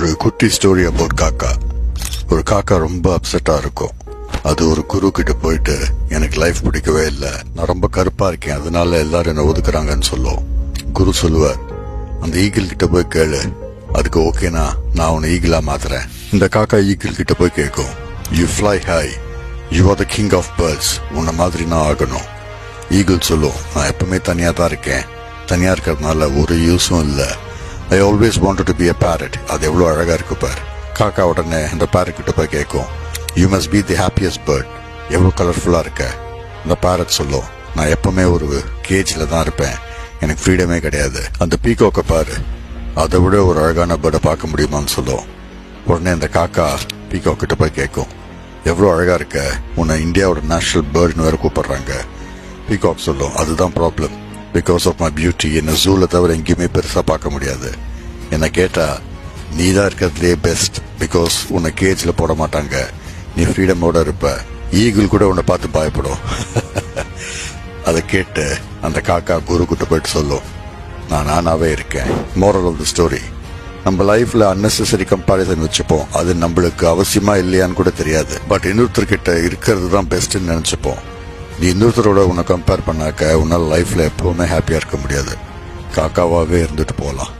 ஒரு குட்டி story about காக்கா. ஒரு காக்கா ரொம்ப அப்செட்டா இருக்கும். அது ஒரு குரு கிட்ட போயிட்டு, எனக்கு லைஃப் பிடிக்கவே இல்லை, நான் ரொம்ப கருப்பா இருக்கேன், அதனால எல்லாரும் என்ன ஒதுக்குறாங்கன்னு சொல்லும். குரு சொல்லுவார், அந்த ஈகிள் கிட்ட போய் கேளு, அதுக்கு ஓகேனா நான் உன்னை ஈகிளா மாத்துறேன். இந்த காக்கா ஈகிள் கிட்ட போய் கேட்கும், you fly high, you are the king of birds, உன்னை மாதிரி நான் ஆகணும். ஈகிள் சொல்லும், நான் எப்பவுமே தனியா தான் இருக்கேன், தனியா இருக்கிறதுனால ஒரு யூஸும் இல்லை. I always wanted to be a parrot. அது எவ்வளவு அழகா இருக்கு பார். காக்கா உடனே அந்த parrot கிட்ட போய் கேட்கும், you must be the happiest bird. எவ்வளவு கலர்ஃபுல்லா இருக்க. அந்த parrot சொல்லும், நான் எப்பவுமே ஒரு கேஜ்ல தான் இருப்பேன், எனக்கு ஃப்ரீடமே கிடையாது. அந்த பீகாக்க பாரு, அதை விட ஒரு அழகான பேர்டை பார்க்க முடியுமான்னு சொல்லும். உடனே அந்த காக்கா பீகாக் கிட்ட போய் கேட்கும், எவ்வளவு அழகா இருக்க, உன்னை இந்தியாவோட நேஷனல் பேர்ட்னு வேற கூப்பிடுறாங்க. பீகாக் சொல்லும், அதுதான் problem, because of my beauty என்ன ஜூல தவிர எங்கேயுமே பெருசா பார்க்க முடியாது. என்ன கேட்டா நீ தான் இருக்கிறதுலே பெஸ்ட், பிகாஸ் உன்னை கேஜ்ல போட மாட்டாங்க, நீ ஃப்ரீடமோட இருப்ப, ஈகிள் கூட உன்னை பார்த்து பயப்படும். அதை கேட்டு அந்த காக்கா குரு கிட்ட போயிட்டு சொல்லும், நான் நானாவே இருக்கேன். மோரல் ஆஃப் தி ஸ்டோரி, நம்ம லைஃப்ல அன்னெசரி கம்பாரிசன் வச்சுப்போம், அது நம்மளுக்கு அவசியமா இல்லையான்னு கூட தெரியாது. பட் இன்னொருத்தர்கிட்ட இருக்கிறது தான் பெஸ்ட்னு நினைச்சுப்போம். நீ இன்னொருத்தரோட உன்னை கம்பேர் பண்ணாக்க உன்னால லைஃப்ல எப்பவுமே ஹாப்பியா இருக்க முடியாது. காக்காவாவே இருந்துட்டு போலாம்.